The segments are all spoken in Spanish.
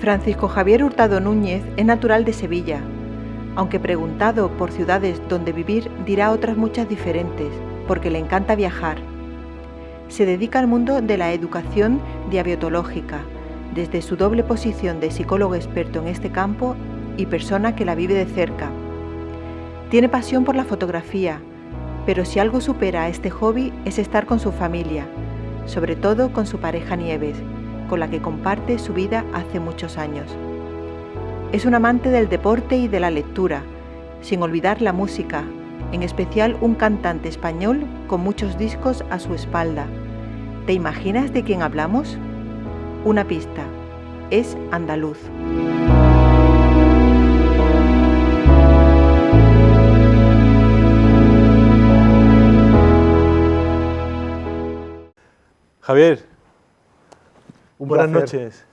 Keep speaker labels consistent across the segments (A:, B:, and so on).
A: Francisco Javier Hurtado Núñez es natural de Sevilla, aunque preguntado por ciudades donde vivir dirá otras muchas diferentes, porque le encanta viajar. Se dedica al mundo de la educación diabetológica, desde su doble posición de psicólogo experto en este campo y persona que la vive de cerca. Tiene pasión por la fotografía, pero si algo supera a este hobby es estar con su familia, sobre todo con su pareja Nieves, con la que comparte su vida hace muchos años. Es un amante del deporte y de la lectura, sin olvidar la música, en especial un cantante español con muchos discos a su espalda. ¿Te imaginas de quién hablamos? Una pista, es andaluz.
B: Javier,
C: Buenas
B: noches.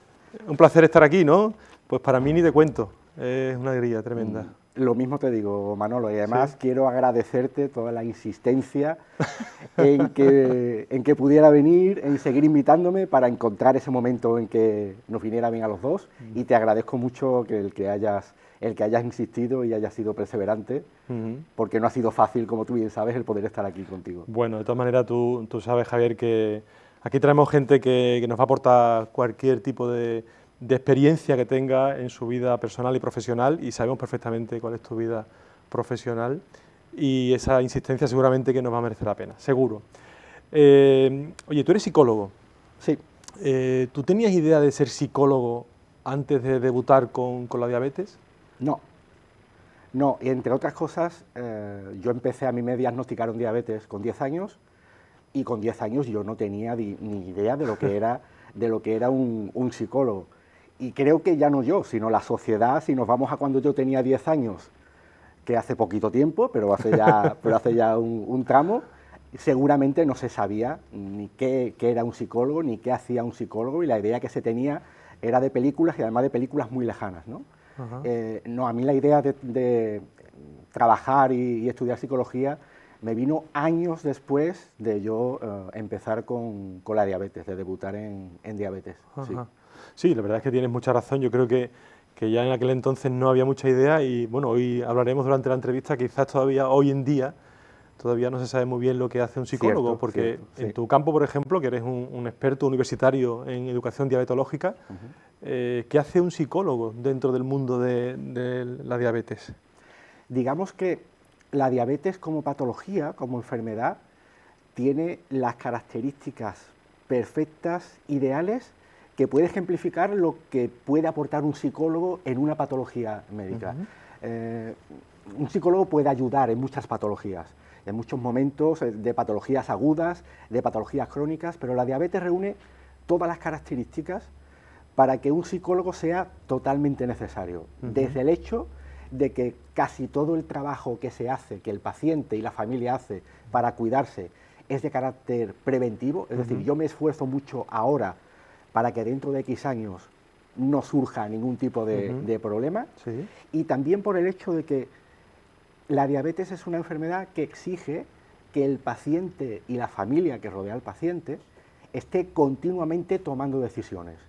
B: Un placer estar aquí, ¿no? Pues para mí ni te cuento, es una alegría tremenda.
C: Lo mismo te digo, Manolo, y además
B: ¿Sí?
C: quiero agradecerte toda la insistencia en que pudiera venir, en seguir invitándome para encontrar ese momento en que nos viniera bien a los dos, y te agradezco mucho que el que hayas insistido y hayas sido perseverante, porque no ha sido fácil, como tú bien sabes, el poder estar aquí contigo.
B: Bueno, de todas maneras tú sabes, Javier, que aquí traemos gente que nos va a aportar cualquier tipo de experiencia que tenga en su vida personal y profesional, y sabemos perfectamente cuál es tu vida profesional, y esa insistencia seguramente que nos va a merecer la pena, seguro. Oye, tú eres psicólogo.
C: Sí.
B: ¿Tú tenías idea de ser psicólogo antes de debutar con la diabetes?
C: No, y entre otras cosas, yo empecé, a mí me diagnosticaron diabetes con 10 años, y con 10 años yo no tenía ni idea de lo que era un psicólogo. Y creo que ya no yo, sino la sociedad, si nos vamos a cuando yo tenía 10 años, que hace poquito tiempo, pero hace ya un tramo, seguramente no se sabía ni qué era un psicólogo, ni qué hacía un psicólogo, y la idea que se tenía era de películas, y además de películas muy lejanas, ¿no? No, a mí la idea de trabajar y estudiar psicología me vino años después de yo empezar con la diabetes, de debutar en diabetes. Sí.
B: Sí, la verdad es que tienes mucha razón. Yo creo que ya en aquel entonces no había mucha idea, y bueno, hoy hablaremos durante la entrevista, quizás todavía hoy en día todavía no se sabe muy bien lo que hace un psicólogo,
C: Cierto,
B: porque
C: cierto, sí.
B: en tu campo, por ejemplo, que eres un experto universitario en educación diabetológica, ¿qué hace un psicólogo dentro del mundo de la diabetes?
C: Digamos que la diabetes como patología, como enfermedad, tiene las características perfectas, ideales, que puede ejemplificar lo que puede aportar un psicólogo en una patología médica. Un psicólogo puede ayudar en muchas patologías, en muchos momentos de patologías agudas, de patologías crónicas, pero la diabetes reúne todas las características para que un psicólogo sea totalmente necesario. Desde el hecho de que casi todo el trabajo que se hace, que el paciente y la familia hace para cuidarse, es de carácter preventivo, es decir, yo me esfuerzo mucho ahora para que dentro de X años no surja ningún tipo de problema,
B: Sí.
C: y también por el hecho de que la diabetes es una enfermedad que exige que el paciente y la familia que rodea al paciente esté continuamente tomando decisiones.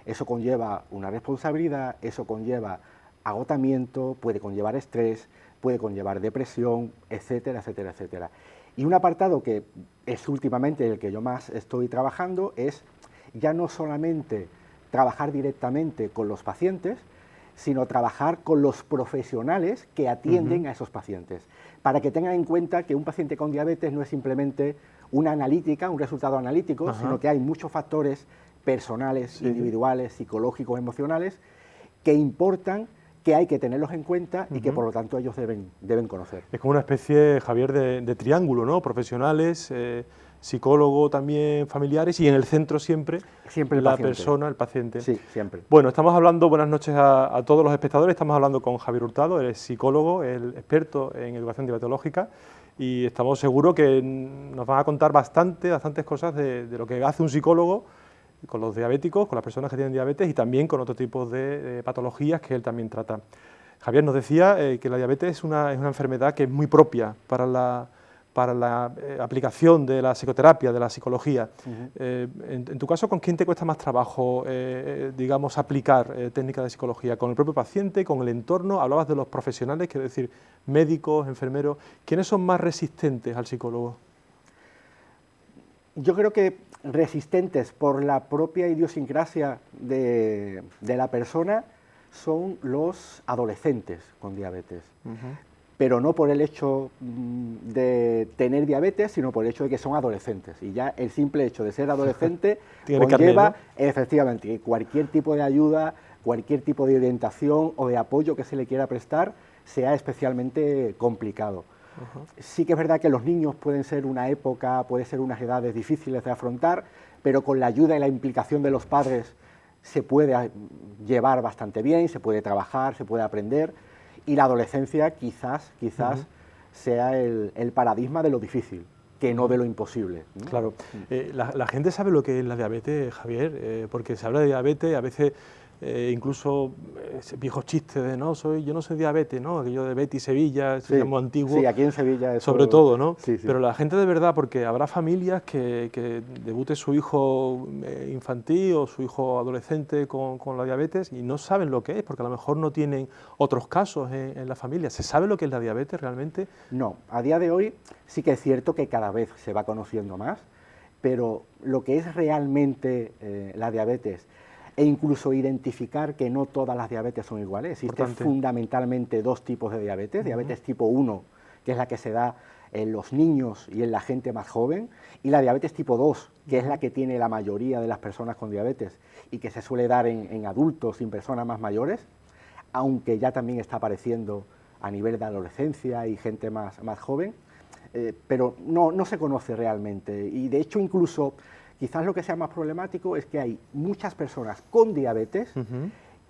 C: Eso conlleva una responsabilidad, eso conlleva agotamiento, puede conllevar estrés, puede conllevar depresión, etcétera, etcétera, etcétera. Y un apartado que es últimamente el que yo más estoy trabajando es ya no solamente trabajar directamente con los pacientes, sino trabajar con los profesionales que atienden a esos pacientes, para que tengan en cuenta que un paciente con diabetes no es simplemente una analítica, un resultado analítico, sino que hay muchos factores personales, individuales, psicológicos, emocionales, que importan, que hay que tenerlos en cuenta y que por lo tanto ellos deben conocer.
B: Es como una especie, Javier, de triángulo, ¿no? Profesionales, psicólogo también, familiares, y en el centro siempre
C: el
B: la
C: paciente.
B: persona, el paciente.
C: Sí, siempre.
B: Bueno, estamos hablando, buenas noches a todos los espectadores, estamos hablando con Javier Hurtado, él es psicólogo, el experto en educación diabetológica, y estamos seguros que nos van a contar bastantes cosas de lo que hace un psicólogo con los diabéticos, con las personas que tienen diabetes, y también con otros tipos de patologías que él también trata. Javier nos decía que la diabetes es una enfermedad que es muy propia para para la aplicación de la psicoterapia, de la psicología. En tu caso, ¿con quién te cuesta más trabajo, digamos, aplicar técnicas de psicología? ¿Con el propio paciente, con el entorno? Hablabas de los profesionales, quiero decir, médicos, enfermeros. ¿Quiénes son más resistentes al psicólogo?
C: Yo creo que resistentes por la propia idiosincrasia de la persona son los adolescentes con diabetes. Pero no por el hecho de tener diabetes, sino por el hecho de que son adolescentes. Y ya el simple hecho de ser adolescente conlleva, ¿no? Efectivamente, cualquier tipo de ayuda, cualquier tipo de orientación o de apoyo que se le quiera prestar sea especialmente complicado. Sí que es verdad que los niños pueden ser una época, pueden ser unas edades difíciles de afrontar, pero con la ayuda y la implicación de los padres se puede llevar bastante bien, se puede trabajar, se puede aprender. Y la adolescencia quizás sea el paradigma de lo difícil, que no de lo imposible, ¿no?
B: Claro. La gente sabe lo que es la diabetes, Javier, porque se habla de diabetes, a veces incluso viejos chistes de yo no soy diabetes, ¿no? Aquello de Betty Sevilla, se llama antiguo.
C: Sí, aquí en Sevilla eso,
B: sobre todo, ¿no?
C: Sí.
B: Pero la gente de verdad, porque habrá familias que debute su hijo infantil o su hijo adolescente con la diabetes y no saben lo que es, porque a lo mejor no tienen otros casos en la familia. ¿Se sabe lo que es la diabetes realmente?
C: No, a día de hoy sí que es cierto que cada vez se va conociendo más, pero lo que es realmente la diabetes, e incluso identificar que no todas las diabetes son iguales. Existen fundamentalmente dos tipos de diabetes, diabetes tipo 1, que es la que se da en los niños y en la gente más joven, y la diabetes tipo 2, que es la que tiene la mayoría de las personas con diabetes y que se suele dar en adultos y en personas más mayores, aunque ya también está apareciendo a nivel de adolescencia y gente más joven, pero no se conoce realmente. Y de hecho incluso quizás lo que sea más problemático es que hay muchas personas con diabetes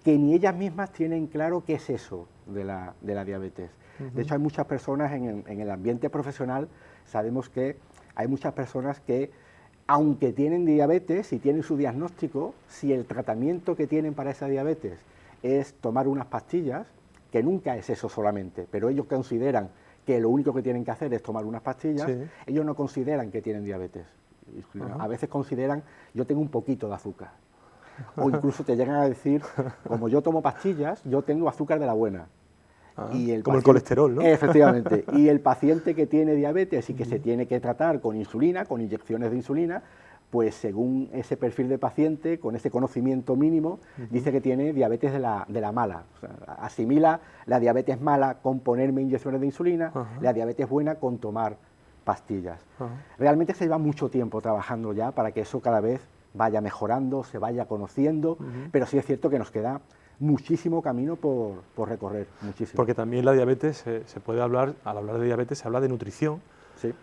C: que ni ellas mismas tienen claro qué es eso de la diabetes. De hecho, hay muchas personas en el ambiente profesional, sabemos que hay muchas personas que, aunque tienen diabetes y tienen su diagnóstico, si el tratamiento que tienen para esa diabetes es tomar unas pastillas, que nunca es eso solamente, pero ellos consideran que lo único que tienen que hacer es tomar unas pastillas, ellos no consideran que tienen diabetes. A veces consideran, yo tengo un poquito de azúcar, o incluso te llegan a decir, como yo tomo pastillas, yo tengo azúcar de la buena. Y
B: como el colesterol, ¿no?
C: Efectivamente, y el paciente que tiene diabetes y que se tiene que tratar con insulina, con inyecciones de insulina, pues según ese perfil de paciente, con ese conocimiento mínimo, dice que tiene diabetes de la mala. O sea, asimila la diabetes mala con ponerme inyecciones de insulina, la diabetes buena con tomar pastillas. Realmente se lleva mucho tiempo trabajando ya para que eso cada vez vaya mejorando, se vaya conociendo, pero sí es cierto que nos queda muchísimo camino por recorrer, muchísimo.
B: Porque también la diabetes, se puede hablar, al hablar de diabetes se habla de nutrición.
C: Sí.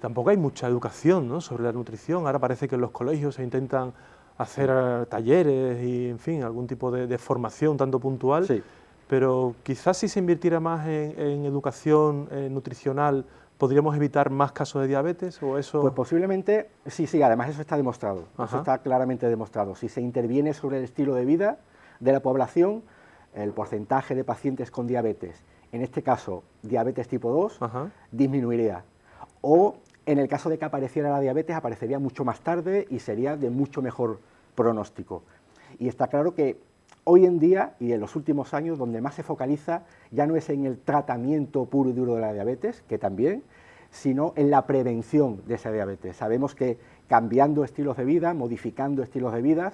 B: Tampoco hay mucha educación, ¿no?, sobre la nutrición. Ahora parece que en los colegios se intentan hacer talleres y, en fin, algún tipo de formación tanto puntual.
C: Sí.
B: Pero quizás si se invirtiera más en educación nutricional, ¿podríamos evitar más casos de diabetes o eso?
C: Pues posiblemente, sí, además eso está demostrado, eso está claramente demostrado. Si se interviene sobre el estilo de vida de la población, el porcentaje de pacientes con diabetes, en este caso diabetes tipo 2, disminuiría. O en el caso de que apareciera la diabetes, aparecería mucho más tarde y sería de mucho mejor pronóstico. Y está claro que hoy en día y en los últimos años donde más se focaliza ya no es en el tratamiento puro y duro de la diabetes, que también, sino en la prevención de esa diabetes. Sabemos que cambiando estilos de vida, modificando estilos de vida,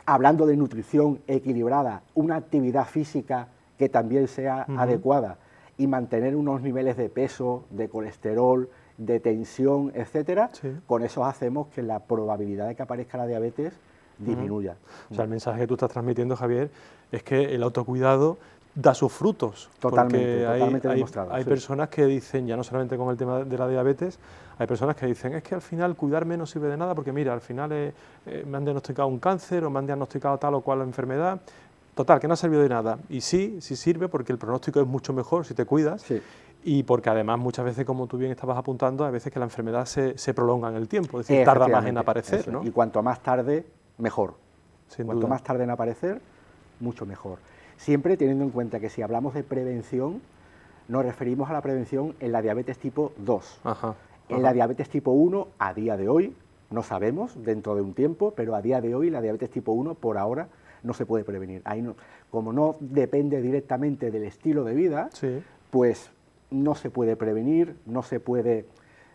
C: hablando de nutrición equilibrada, una actividad física que también sea adecuada y mantener unos niveles de peso, de colesterol, de tensión, etcétera, con eso hacemos que la probabilidad de que aparezca la diabetes disminuya.
B: O sea, el mensaje que tú estás transmitiendo, Javier, es que el autocuidado da sus frutos.
C: Totalmente demostrado.
B: Hay personas que dicen, ya no solamente con el tema de la diabetes, hay personas que dicen, es que al final cuidarme no sirve de nada porque mira, al final me han diagnosticado un cáncer o me han diagnosticado tal o cual enfermedad. Total, que no ha servido de nada. Y sí sirve porque el pronóstico es mucho mejor si te cuidas. Y porque además muchas veces, como tú bien estabas apuntando, hay veces que la enfermedad se prolonga en el tiempo, es decir, tarda más en aparecer, ¿no?
C: Y cuanto más tarde, mejor.
B: Sin
C: cuanto
B: duda.
C: más tarde en aparecer, mucho mejor. Siempre teniendo en cuenta que si hablamos de prevención, nos referimos a la prevención en la diabetes tipo 2.
B: Ajá.
C: En la diabetes tipo 1, a día de hoy, no sabemos, dentro de un tiempo, pero a día de hoy la diabetes tipo 1, por ahora, no se puede prevenir. Ahí no, como no depende directamente del estilo de vida,
B: Sí.
C: pues no se puede prevenir, no se puede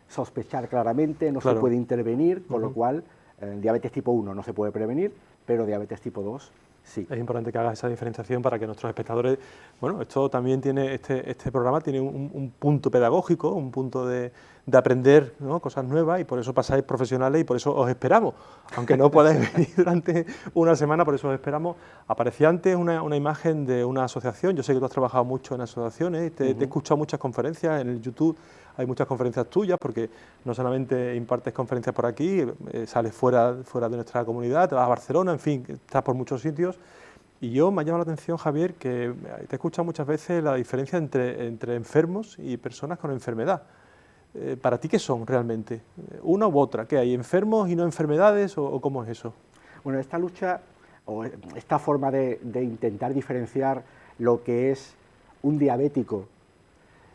C: sospechar claramente, no se
B: Claro.
C: puede intervenir, con lo cual diabetes tipo 1 no se puede prevenir, pero diabetes tipo 2 sí.
B: Es importante que hagas esa diferenciación para que nuestros espectadores, bueno, esto también tiene, este programa tiene un punto pedagógico, un punto de aprender, ¿no?, cosas nuevas, y por eso pasáis profesionales y por eso os esperamos. Aunque no podáis venir durante una semana, por eso os esperamos. Aparecía antes una imagen de una asociación. Yo sé que tú has trabajado mucho en asociaciones, te he escuchado muchas conferencias en el YouTube. Hay muchas conferencias tuyas, porque no solamente impartes conferencias por aquí, sales fuera de nuestra comunidad, te vas a Barcelona, en fin, estás por muchos sitios. Y yo me ha llamado la atención, Javier, que te he escuchado muchas veces la diferencia entre enfermos y personas con enfermedad. ¿Para ti qué son realmente? ¿Una u otra? ¿Qué hay? ¿Enfermos y no enfermedades o cómo es eso?
C: Bueno, esta lucha o esta forma de intentar diferenciar lo que es un diabético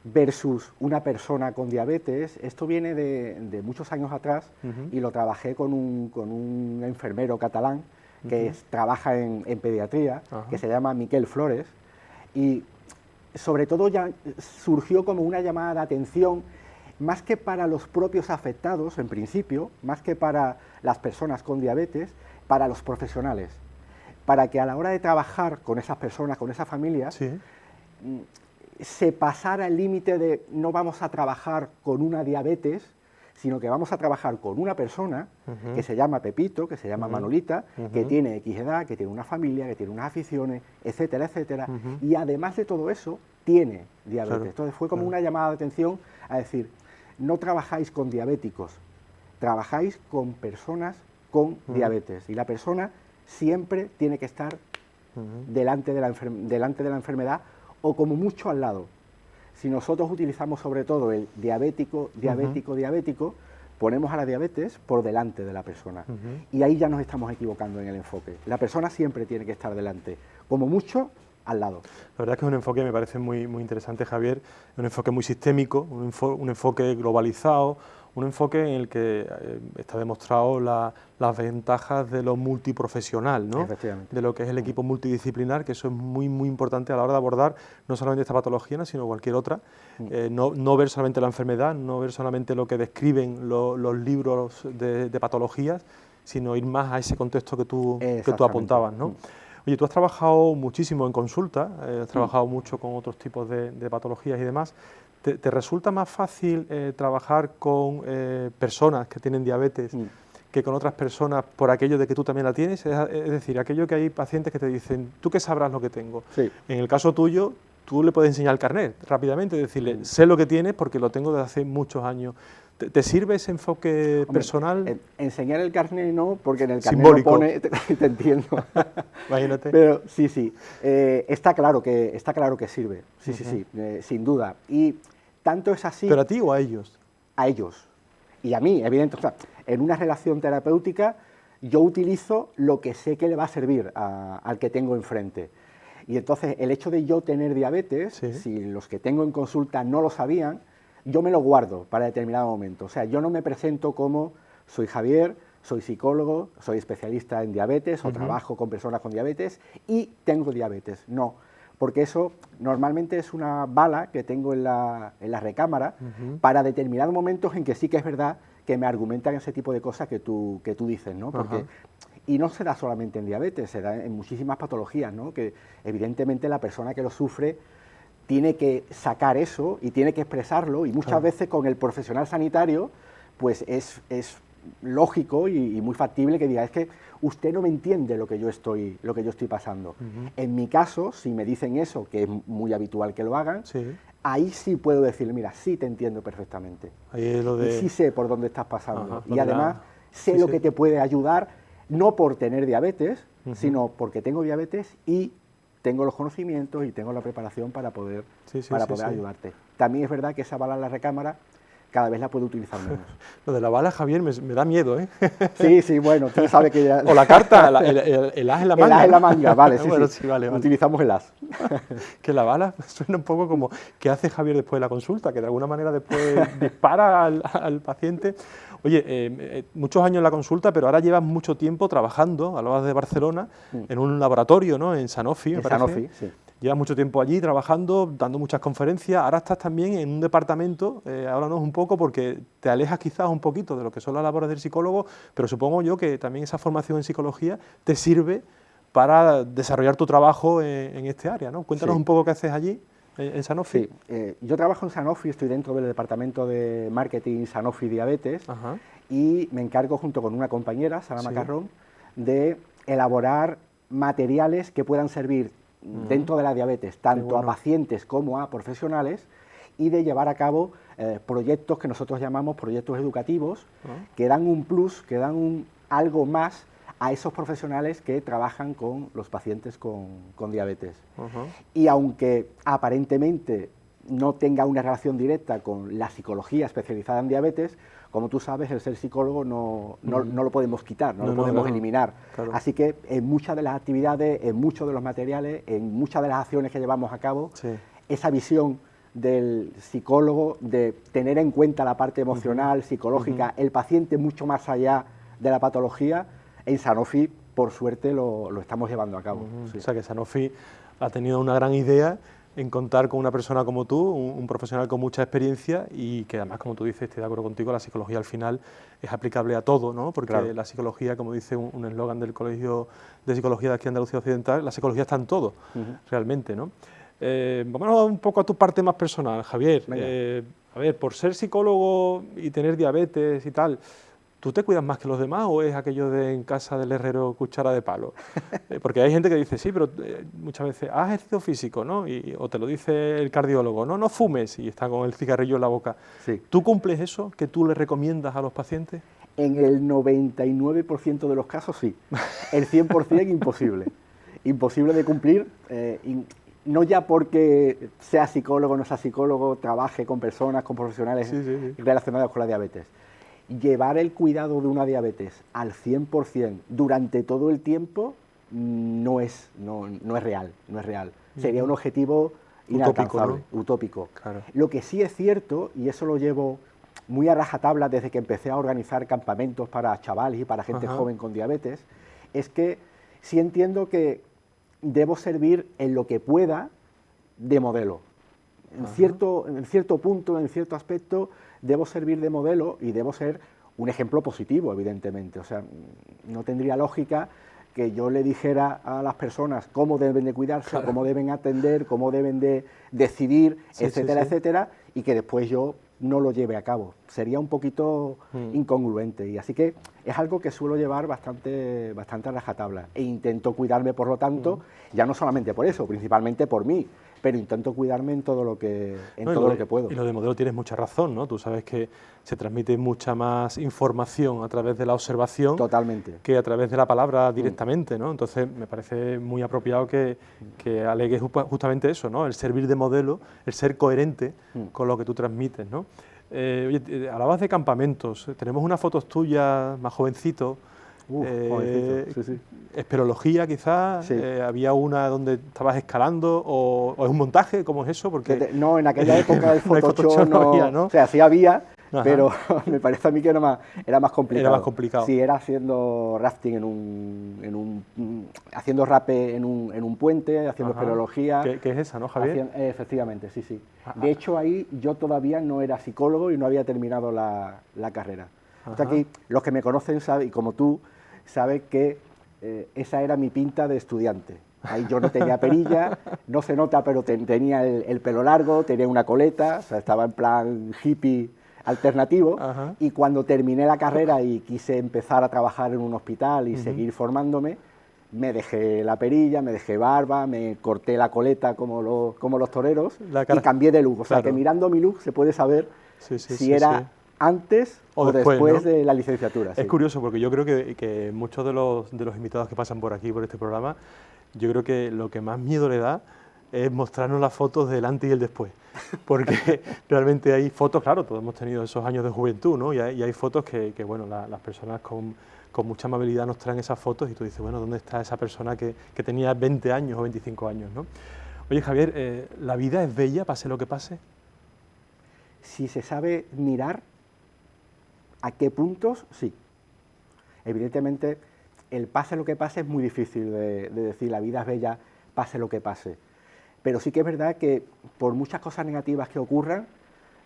C: versus una persona con diabetes, esto viene de muchos años atrás y lo trabajé con un enfermero catalán que trabaja en pediatría, que se llama Miquel Flores, y sobre todo ya surgió como una llamada de atención, más que para los propios afectados, en principio, más que para las personas con diabetes, para los profesionales, para que a la hora de trabajar con esas personas, con esas familias,
B: Sí.
C: se pasara el límite de no vamos a trabajar con una diabetes, sino que vamos a trabajar con una persona que se llama Pepito, que se llama Manolita, que tiene X edad, que tiene una familia, que tiene unas aficiones, etcétera, etcétera, y además de todo eso, tiene diabetes.
B: Claro.
C: Entonces fue como una llamada de atención a decir, no trabajáis con diabéticos, trabajáis con personas con diabetes, y la persona siempre tiene que estar delante de la enfermedad, o como mucho al lado. Si nosotros utilizamos sobre todo el diabético, diabético, ponemos a la diabetes por delante de la persona. Y ahí ya nos estamos equivocando en el enfoque. La persona siempre tiene que estar delante, como mucho al lado.
B: La verdad es que es un enfoque, me parece muy interesante, Javier, un enfoque muy sistémico, un enfoque globalizado, un enfoque en el que está demostrado las ventajas de lo multiprofesional, ¿no?, de lo que es el equipo multidisciplinar, que eso es muy importante a la hora de abordar no solamente esta patología, sino cualquier otra. No ver solamente la enfermedad, no ver solamente lo que describen los libros de patologías, sino ir más a ese contexto que tú apuntabas, ¿no? Oye, tú has trabajado muchísimo en consulta, has trabajado mucho con otros tipos de patologías y demás. ¿Te resulta más fácil trabajar con personas que tienen diabetes que con otras personas por aquello de que tú también la tienes? Es decir, aquello que hay pacientes que te dicen, ¿tú qué sabrás lo que tengo?
C: Sí.
B: En el caso tuyo, tú le puedes enseñar el carnet rápidamente, decirle, sé lo que tienes porque lo tengo desde hace muchos años. ¿Te sirve ese enfoque personal?
C: Enseñar el carnet no, porque en el carnet
B: Simbólico.
C: no pone, te entiendo.
B: Imagínate.
C: Pero sí, está claro que sirve, sí, sin duda. Y tanto es así...
B: ¿Pero a ti o a ellos?
C: A ellos. Y a mí, evidentemente. O sea, en una relación terapéutica yo utilizo lo que sé que le va a servir al que tengo enfrente. Y entonces el hecho de yo tener diabetes, si los que tengo en consulta no lo sabían, yo me lo guardo para determinado momento. O sea, yo no me presento como soy Javier, soy psicólogo, soy especialista en diabetes o trabajo con personas con diabetes y tengo diabetes. No, porque eso normalmente es una bala que tengo en la recámara para determinados momentos en que sí que es verdad que me argumentan ese tipo de cosas que tú dices, ¿no? Porque, y no se da solamente en diabetes, se da en muchísimas patologías, ¿no? Que evidentemente la persona que lo sufre tiene que sacar eso y tiene que expresarlo, y muchas veces con el profesional sanitario pues es lógico y muy factible que diga, es que usted no me entiende lo que yo estoy pasando. En mi caso, si me dicen eso, que es muy habitual que lo hagan, ahí sí puedo decirle, mira, sí te entiendo perfectamente.
B: Ahí es lo de...
C: Y sí sé por dónde estás pasando. Y además sé lo que te puede ayudar, no por tener diabetes, sino porque tengo diabetes y tengo los conocimientos y tengo la preparación para poder ayudarte. También es verdad que esa bala en la recámara cada vez la puede utilizar menos.
B: Lo de la bala, Javier, me da miedo, ¿eh?
C: Sí, sí, bueno, tú sabes que ya...
B: O la carta, el as en la manga.
C: El as en la manga, vale, sí,
B: Bueno,
C: sí.
B: Vale.
C: Utilizamos el as.
B: Que la bala suena un poco como, ¿qué hace Javier después de la consulta? Que de alguna manera después dispara al paciente. Oye, muchos años en la consulta, pero ahora llevas mucho tiempo trabajando, hablabas de Barcelona, en un laboratorio, ¿no? En Sanofi, me parece.
C: Sanofi, sí.
B: Llevas mucho tiempo allí trabajando, dando muchas conferencias, ahora estás también en un departamento, háblanos un poco porque te alejas quizás un poquito de lo que son las labores del psicólogo, pero supongo yo que también esa formación en psicología te sirve para desarrollar tu trabajo en este área, ¿no? Cuéntanos un poco qué haces allí, en Sanofi.
C: Sí, yo trabajo en Sanofi, estoy dentro del departamento de marketing Sanofi Diabetes.
B: Ajá.
C: Y me encargo junto con una compañera, Sara Macarrón, de elaborar materiales que puedan servir dentro de la diabetes, tanto a pacientes como a profesionales, y de llevar a cabo proyectos que nosotros llamamos proyectos educativos, que dan un plus, que dan algo más a esos profesionales que trabajan con los pacientes con diabetes. Y aunque aparentemente no tenga una relación directa con la psicología especializada en diabetes, como tú sabes, el ser psicólogo no lo podemos quitar, no lo podemos eliminar. Claro. Así que en muchas de las actividades, en muchos de los materiales, en muchas de las acciones que llevamos a cabo, esa visión del psicólogo de tener en cuenta la parte emocional, psicológica, el paciente mucho más allá de la patología, en Sanofi, por suerte, lo estamos llevando a cabo.
B: O sea que Sanofi ha tenido una gran idea en contar con una persona como tú, un profesional con mucha experiencia y que además, como tú dices, estoy de acuerdo contigo, la psicología al final es aplicable a todo, ¿no? Porque la psicología, como dice un eslogan del Colegio de Psicología de aquí en Andalucía Occidental, la psicología está en todo, realmente, ¿no? Vámonos un poco a tu parte más personal, Javier. A ver, por ser psicólogo y tener diabetes y tal, ¿tú te cuidas más que los demás o es aquello de en casa del herrero cuchara de palo? Porque hay gente que dice, sí, pero muchas veces, haz ejercicio físico, ¿no? O te lo dice el cardiólogo, no fumes, y está con el cigarrillo en la boca.
C: Sí.
B: ¿Tú cumples eso que tú le recomiendas a los pacientes?
C: En el 99% de los casos sí. El 100% imposible. Imposible de cumplir, no ya porque sea psicólogo o no sea psicólogo, trabaje con personas, con profesionales relacionados con la diabetes. Llevar el cuidado de una diabetes al 100% durante todo el tiempo no es real. Sería un objetivo inalcanzable, utópico. Claro. Lo que sí es cierto, y eso lo llevo muy a rajatabla desde que empecé a organizar campamentos para chavales y para gente joven con diabetes, es que sí entiendo que debo servir en lo que pueda de modelo. En cierto punto, en cierto aspecto, debo servir de modelo y debo ser un ejemplo positivo, evidentemente. O sea, no tendría lógica que yo le dijera a las personas cómo deben de cuidarse, cómo deben atender, cómo deben de decidir, etcétera, etcétera, y que después yo no lo lleve a cabo. Sería un poquito incongruente, y así que es algo que suelo llevar bastante a rajatabla, e intento cuidarme, por lo tanto, ya no solamente por eso, principalmente por mí, pero intento cuidarme en todo lo que puedo.
B: Y lo de modelo tienes mucha razón, ¿no? Tú sabes que se transmite mucha más información a través de la observación que a través de la palabra directamente, ¿no? Entonces me parece muy apropiado que alegues justamente eso, ¿no? El servir de modelo, el ser coherente con lo que tú transmites, ¿no? Oye, hablabas de campamentos, tenemos unas fotos tuyas más jovencito.
C: Jovencito,
B: Esperología quizás, había una donde estabas escalando o es un montaje, ¿cómo es eso? Porque
C: no, en aquella época el Photoshop no había, ¿no? O sea, sí había, pero me parece a mí que era más complicado.
B: Era más complicado.
C: Sí, era haciendo rafting haciendo rape en un puente, haciendo esperología.
B: ¿Qué es esa, no, Javier?
C: Efectivamente, sí. De hecho, ahí yo todavía no era psicólogo y no había terminado la carrera. O sea, que los que me conocen saben, y como tú, saben que esa era mi pinta de estudiante. Ahí yo no tenía perilla, no se nota, pero tenía el pelo largo, tenía una coleta, o sea, estaba en plan hippie alternativo. Y cuando terminé la carrera y quise empezar a trabajar en un hospital y seguir formándome, me dejé la perilla, me dejé barba, me corté la coleta como los toreros y cambié de look. O sea, que mirando mi look se puede saber si era antes o después, ¿no? De la licenciatura.
B: Es curioso porque yo creo que muchos de los invitados que pasan por aquí, por este programa, yo creo que lo que más miedo le da es mostrarnos las fotos del antes y el después, porque realmente hay fotos, claro, todos hemos tenido esos años de juventud, ¿no? Y hay fotos que bueno, las personas con mucha amabilidad nos traen esas fotos y tú dices, bueno, ¿dónde está esa persona que tenía 20 años o 25 años, ¿no? Oye, Javier, ¿la vida es bella, pase lo que pase?
C: Si se sabe mirar a qué puntos, sí. Evidentemente, el pase lo que pase es muy difícil de decir, la vida es bella, pase lo que pase. Pero sí que es verdad que por muchas cosas negativas que ocurran,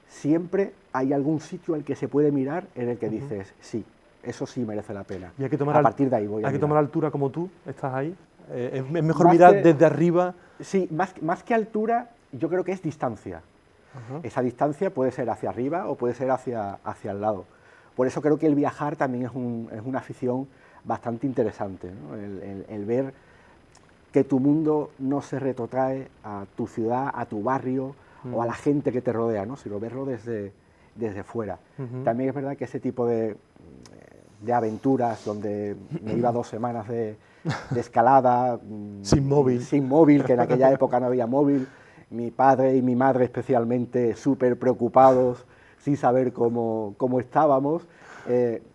C: siempre hay algún sitio al que se puede mirar en el que dices, sí, eso sí merece la pena.
B: Y hay que tomar
C: a partir de ahí voy a
B: Hay que
C: mirar.
B: tomar altura como tú, estás ahí. Es mejor
C: Más
B: mirar
C: que-
B: desde arriba.
C: Sí, más que altura, yo creo que es distancia.
B: Ajá.
C: Esa distancia puede ser hacia arriba o puede ser hacia el lado. Por eso creo que el viajar también es una afición bastante interesante, ¿no? El ver que tu mundo no se retrotrae a tu ciudad, a tu barrio o a la gente que te rodea, ¿no? Sino verlo desde fuera. También es verdad que ese tipo de aventuras donde me iba 2 semanas de escalada
B: Sin móvil.
C: que en aquella época no había móvil, mi padre y mi madre especialmente súper preocupados, sin saber cómo estábamos,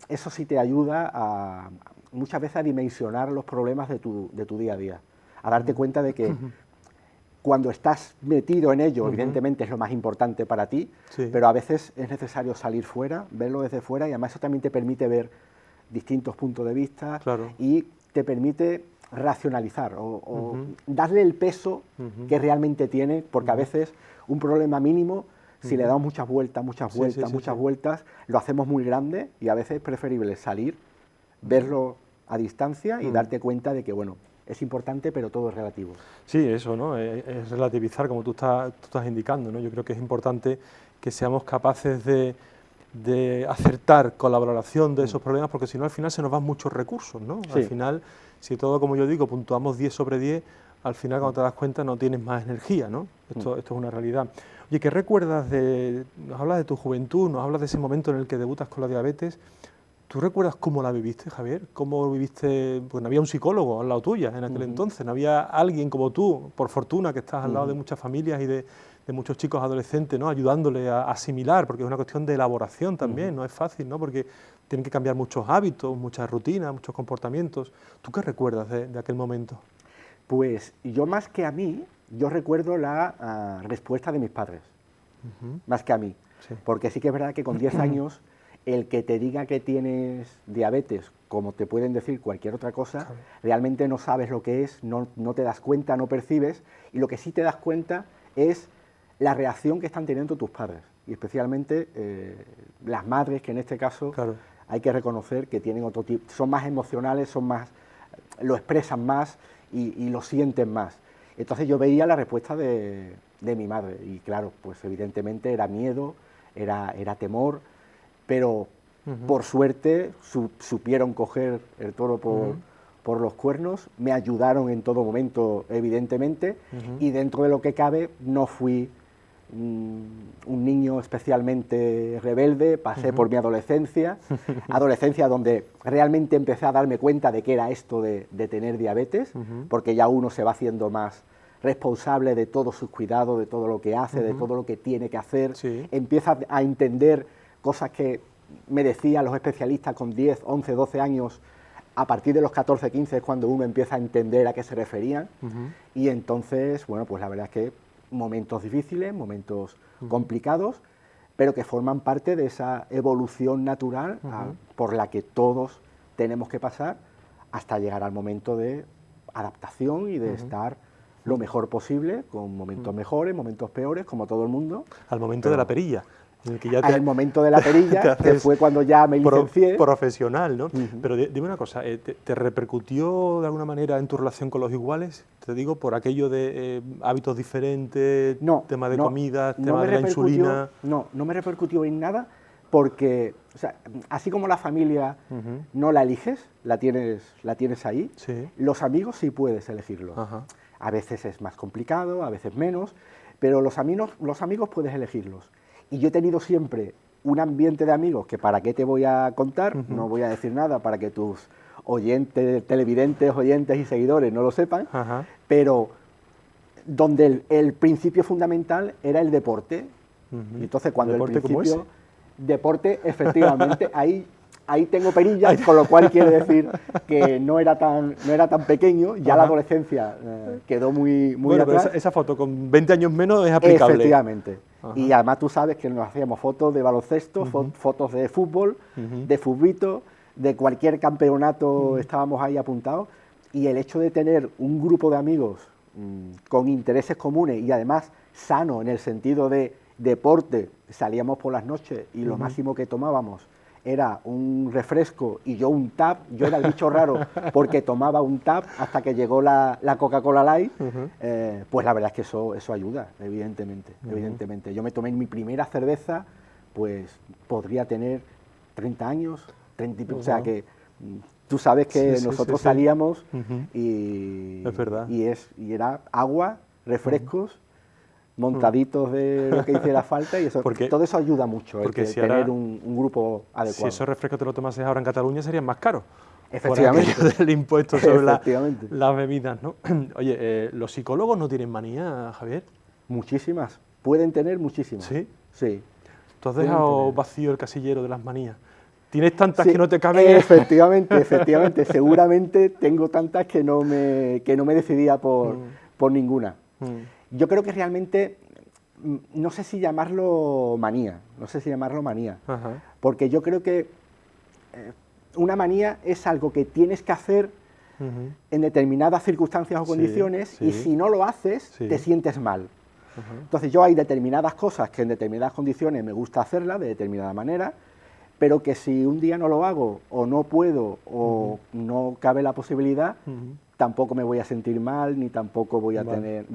C: eso sí te ayuda muchas veces a dimensionar los problemas de tu día a día, a darte cuenta de que cuando estás metido en ello, evidentemente es lo más importante para ti,
B: Sí.
C: pero a veces es necesario salir fuera, verlo desde fuera, y además eso también te permite ver distintos puntos de vista
B: Claro.
C: y te permite racionalizar o darle el peso que realmente tiene, porque a veces un problema mínimo, si le damos muchas vueltas,
B: Sí.
C: vueltas, lo hacemos muy grande, y a veces es preferible salir, verlo a distancia y darte cuenta de que, bueno, es importante, pero todo es relativo.
B: Sí, eso, ¿no? Es relativizar, como tú estás indicando, ¿no? Yo creo que es importante que seamos capaces de acertar con la valoración de esos problemas, porque si no, al final se nos van muchos recursos, ¿no?
C: Sí.
B: Al final, si todo, como yo digo, puntuamos 10 sobre 10, al final, cuando te das cuenta, no tienes más energía, ¿no? Esto es una realidad. Oye, ¿qué recuerdas nos hablas de tu juventud, nos hablas de ese momento en el que debutas con la diabetes? ¿Tú recuerdas cómo la viviste, Javier? ¿Cómo viviste? Pues no había un psicólogo al lado tuya en aquel entonces, no había alguien como tú, por fortuna, que estás al lado de muchas familias y de muchos chicos adolescentes, ¿no? Ayudándole a asimilar, porque es una cuestión de elaboración también, no es fácil, ¿no? Porque tienen que cambiar muchos hábitos, muchas rutinas, muchos comportamientos. ¿Tú qué recuerdas de aquel momento?
C: Pues yo, más que a mí, yo recuerdo la respuesta de mis padres, más que a mí,
B: Sí.
C: porque sí que es verdad que con 10 años el que te diga que tienes diabetes, como te pueden decir cualquier otra cosa,
B: Claro.
C: realmente no sabes lo que es, no te das cuenta, no percibes, y lo que sí te das cuenta es la reacción que están teniendo tus padres, y especialmente las madres, que en este caso
B: Claro.
C: hay que reconocer que tienen otro tipo, son más emocionales, lo expresan más y lo sienten más. Entonces yo veía la respuesta de mi madre, y claro, pues evidentemente era miedo, era temor, pero por suerte supieron coger el toro por los cuernos, me ayudaron en todo momento, evidentemente, y dentro de lo que cabe no fui un niño especialmente rebelde, pasé por mi adolescencia, donde realmente empecé a darme cuenta de qué era esto de tener diabetes, porque ya uno se va haciendo más responsable de todos sus cuidados, de todo lo que hace, de todo lo que tiene que hacer,
B: Sí.
C: empieza a entender cosas que me decían los especialistas con 10, 11, 12 años. A partir de los 14, 15 es cuando uno empieza a entender a qué se referían, y entonces, bueno, pues la verdad es que momentos difíciles, momentos complicados, pero que forman parte de esa evolución natural por la que todos tenemos que pasar hasta llegar al momento de adaptación y de estar lo mejor posible, con momentos mejores, momentos peores, como todo el mundo.
B: Al momento de la perilla, en el que ya
C: Al momento de la perilla,
B: te
C: que
B: haces
C: fue cuando ya me licencié.
B: profesional, ¿no? Pero dime una cosa, ¿te repercutió de alguna manera en tu relación con los iguales? Te digo, por aquello de hábitos diferentes,
C: No,
B: tema de
C: no,
B: comida,
C: no
B: tema
C: me
B: de la
C: repercutió-
B: insulina.
C: No me repercutió en nada, porque, o sea, así como la familia no la eliges, la tienes ahí,
B: Sí.
C: los amigos sí puedes elegirlos.
B: Ajá.
C: A veces es más complicado, a veces menos, pero los amigos puedes elegirlos. Y yo he tenido siempre un ambiente de amigos que, ¿para qué te voy a contar? No voy a decir nada para que tus oyentes, televidentes, oyentes y seguidores no lo sepan,
B: Ajá.
C: pero donde el principio fundamental era el deporte. Y entonces cuando
B: ¿Deporte
C: el
B: como
C: principio... Deporte, efectivamente, ahí tengo perillas, con lo cual quiere decir que no era tan pequeño, ya la adolescencia quedó muy
B: bueno,
C: atrás.
B: pero esa foto con 20 años menos es aplicable.
C: Efectivamente.
B: Ajá.
C: Y además tú sabes que nos hacíamos fotos de baloncesto, fotos de fútbol, de futbito, de cualquier campeonato estábamos ahí apuntados, y el hecho de tener un grupo de amigos con intereses comunes y además sano en el sentido de deporte, salíamos por las noches y lo máximo que tomábamos era un refresco y yo un tap. Yo era el bicho raro porque tomaba un tap hasta que llegó la Coca-Cola Light. Pues la verdad es que eso ayuda, evidentemente. Yo me tomé mi primera cerveza, pues podría tener 30 años, 30 o sea que tú sabes que nosotros salíamos y,
B: es verdad.
C: y era agua, refrescos, montaditos de lo que hiciera falta, y eso, todo eso ayuda mucho, tener un grupo adecuado.
B: Si esos refrescos te los tomases ahora en Cataluña serían más caros.
C: Efectivamente.
B: Por aquello del impuesto sobre las bebidas, ¿no? Oye, ¿los psicólogos no tienen manía, Javier?
C: Muchísimas. Pueden tener muchísimas.
B: ¿Sí?
C: Sí.
B: ¿Tú has dejado vacío el casillero de las manías? ¿Tienes tantas que no te caben?
C: Efectivamente. Seguramente tengo tantas que no me decidía por ninguna. Yo creo que realmente, no sé si llamarlo manía,
B: Ajá.
C: porque yo creo que una manía es algo que tienes que hacer en determinadas circunstancias o condiciones, y si no lo haces, te sientes mal. Entonces yo hay determinadas cosas que en determinadas condiciones me gusta hacerlas de determinada manera, pero que si un día no lo hago, o no puedo, o no cabe la posibilidad, tampoco me voy a sentir mal, ni tampoco voy a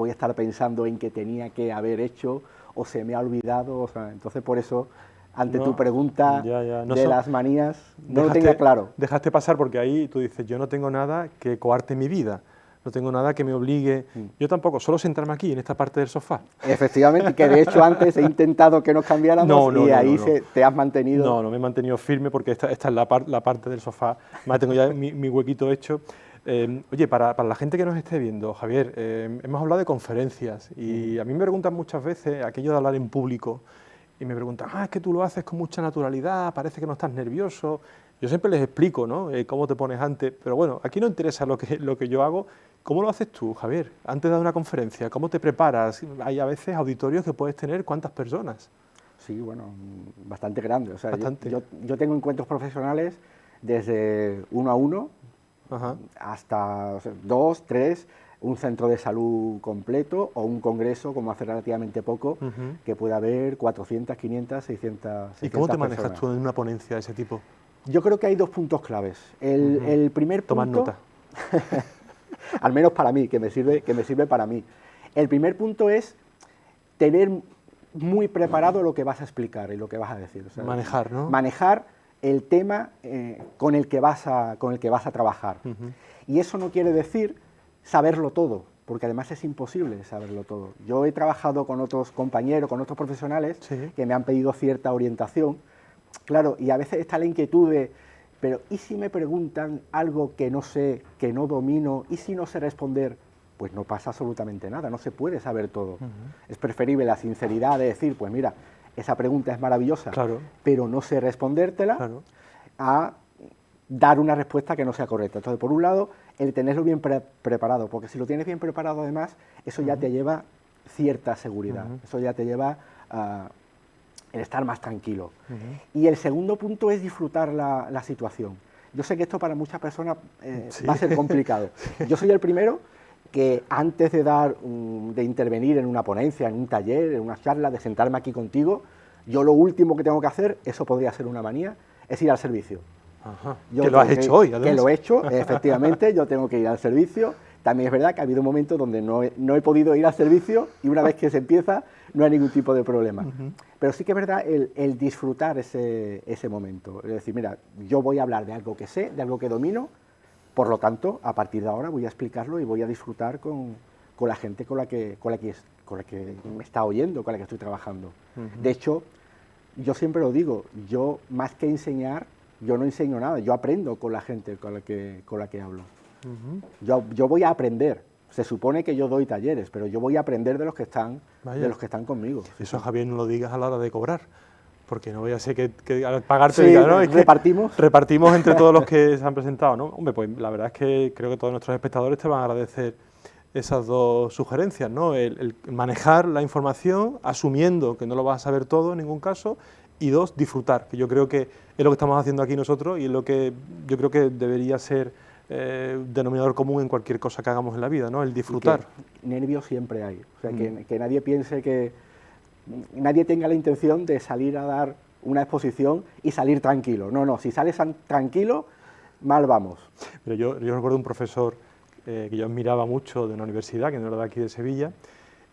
C: estar pensando en que tenía que haber hecho, o se me ha olvidado. O sea, entonces por eso, ante tu pregunta de las manías, no lo tenía claro.
B: Dejaste pasar porque ahí tú dices, yo no tengo nada que coarte mi vida, no tengo nada que me obligue, yo tampoco, solo sentarme aquí, en esta parte del sofá.
C: Efectivamente, que de hecho antes he intentado que nos cambiáramos te has mantenido.
B: No, me he mantenido firme porque esta es la parte del sofá, más tengo ya mi huequito hecho. Oye, para la gente que nos esté viendo, Javier, hemos hablado de conferencias y a mí me preguntan muchas veces aquello de hablar en público y me preguntan, es que tú lo haces con mucha naturalidad, parece que no estás nervioso. Yo siempre les explico, ¿no? Cómo te pones antes, pero bueno, aquí no interesa lo que yo hago. ¿Cómo lo haces tú, Javier, antes de dar una conferencia? ¿Cómo te preparas? Hay a veces auditorios que puedes tener, ¿cuántas personas?
C: Sí, bueno, bastante grande. O sea,
B: bastante.
C: Yo tengo encuentros profesionales desde 1 a 1 hasta 2, 3, un centro de salud completo o un congreso, como hace relativamente poco, que puede haber 400, 500, 600
B: ¿Y cómo te
C: personas.
B: manejas tú en una ponencia de ese tipo?
C: Yo creo que hay 2 puntos claves. El primer punto...
B: Tomad nota.
C: Al menos para mí, que me sirve para mí. El primer punto es tener muy preparado lo que vas a explicar y lo que vas a decir. O sea,
B: manejar, ¿no?
C: Manejar el tema con el que vas a trabajar. Y eso no quiere decir saberlo todo, porque además es imposible saberlo todo. Yo he trabajado con otros compañeros, con otros profesionales que me han pedido cierta orientación. Claro, y a veces está la inquietud de, pero ¿y si me preguntan algo que no sé, que no domino, y si no sé responder? Pues no pasa absolutamente nada, no se puede saber todo. Es preferible la sinceridad de decir, pues mira, esa pregunta es maravillosa, pero no sé respondértela, a dar una respuesta que no sea correcta. Entonces, por un lado, el tenerlo bien preparado, porque si lo tienes bien preparado además, eso ya te lleva cierta seguridad, eso ya te lleva a el estar más tranquilo. Y el segundo punto es disfrutar la situación. Yo sé que esto para muchas personas va a ser complicado. Yo soy el primero que antes de intervenir en una ponencia, en un taller, en una charla, de sentarme aquí contigo, yo lo último que tengo que hacer, eso podría ser una manía, es ir al servicio.
B: Que lo has hecho hoy, además.
C: Que lo he hecho, efectivamente, yo tengo que ir al servicio. También es verdad que ha habido momentos donde no he podido ir al servicio, y una vez que se empieza no hay ningún tipo de problema. Pero sí que es verdad el disfrutar ese momento. Es decir, mira, yo voy a hablar de algo que sé, de algo que domino, por lo tanto, a partir de ahora voy a explicarlo y voy a disfrutar con la gente con la que me está oyendo, con la que estoy trabajando. De hecho, yo siempre lo digo, yo más que enseñar, yo no enseño nada, yo aprendo con la gente con la que hablo. Yo voy a aprender Se supone que yo doy talleres, pero yo voy a aprender de los que están,
B: Vaya.
C: de los que están conmigo.
B: Eso, Javier, no lo digas a la hora de cobrar, porque no vaya a ser que al pagarte
C: Sí,
B: diga, ¿no? Es que
C: repartimos.
B: repartimos entre todos los que se han presentado, ¿no? Hombre, pues la verdad es que creo que todos nuestros espectadores te van a agradecer esas dos sugerencias, ¿no? El manejar la información, asumiendo que no lo vas a saber todo en ningún caso, y dos, disfrutar, que yo creo que es lo que estamos haciendo aquí nosotros y es lo que yo creo que debería ser denominador común en cualquier cosa que hagamos en la vida, ¿no? El disfrutar.
C: Nervios siempre hay, o sea, que nadie piense que... Nadie tenga la intención de salir a dar una exposición y salir tranquilo. No, no, si sales tranquilo, mal vamos.
B: Pero yo recuerdo un profesor que yo admiraba mucho de una universidad, que no era de aquí de Sevilla,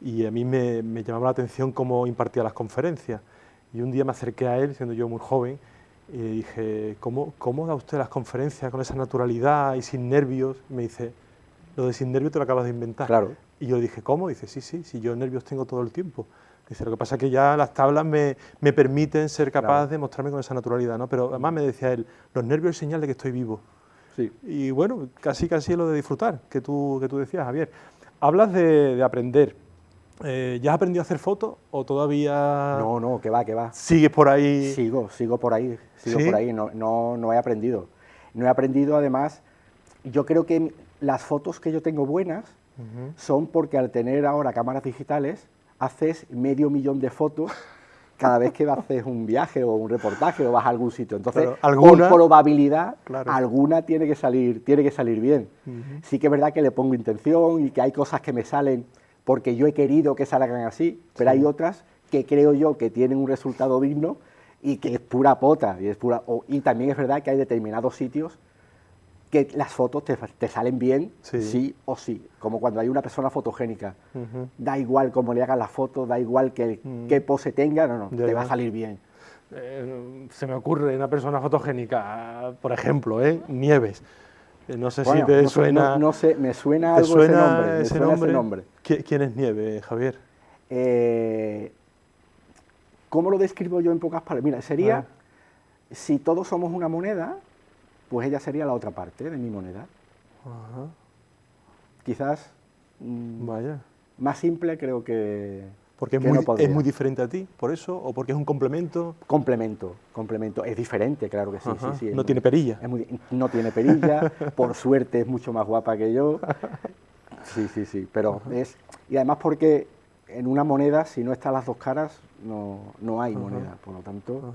B: y a mí me llamaba la atención cómo impartía las conferencias. Y un día me acerqué a él, siendo yo muy joven, y le dije, ¿cómo da usted las conferencias con esa naturalidad y sin nervios? Y me dice, lo de sin nervios te lo acabas de inventar.
C: Claro.
B: Y yo dije, ¿cómo? Dice, sí, yo nervios tengo todo el tiempo. Dice, lo que pasa es que ya las tablas me permiten ser capaz de mostrarme con esa naturalidad, ¿no? Pero además me decía él, los nervios es señal de que estoy vivo.
C: Sí.
B: Y bueno, casi es lo de disfrutar, que tú decías, Javier. Hablas de aprender. ¿Ya has aprendido a hacer fotos o todavía...?
C: No, que va.
B: ¿Sigues por ahí?
C: Sigo por ahí,
B: ¿Sí?
C: por ahí, no he aprendido. No he aprendido, además, yo creo que las fotos que yo tengo buenas son porque al tener ahora cámaras digitales, haces 500.000 de fotos cada vez que haces un viaje o un reportaje o vas a algún sitio. Entonces,
B: ¿alguna?
C: por probabilidad,
B: Claro.
C: alguna tiene que salir bien. Sí que es verdad que le pongo intención y que hay cosas que me salen porque yo he querido que salgan así, pero hay otras que creo yo que tienen un resultado digno y que es pura pota. Y también es verdad que hay determinados sitios que las fotos te salen bien, sí o sí, como cuando hay una persona fotogénica. Da igual cómo le hagas la foto, da igual qué pose tenga, te va a salir bien.
B: Se me ocurre una persona fotogénica, por ejemplo, Nieves. No sé
C: Bueno,
B: si te suena...
C: No sé, me suena
B: ¿Te
C: algo
B: suena
C: ese nombre.
B: ¿Quién es Nieves, Javier?
C: ¿Cómo lo describo yo en pocas palabras? Mira, sería, si todos somos una moneda, pues ella sería la otra parte de mi moneda.
B: Ajá.
C: Quizás
B: Vaya.
C: más simple creo que...
B: Porque es muy diferente a ti, por eso, o porque es un complemento.
C: Complemento. Es diferente, claro que sí.
B: Ajá.
C: Sí.
B: No tiene perilla.
C: No tiene perilla, por suerte es mucho más guapa que yo. Sí, pero es... Y además porque en una moneda, si no están las dos caras, no hay moneda, por lo tanto...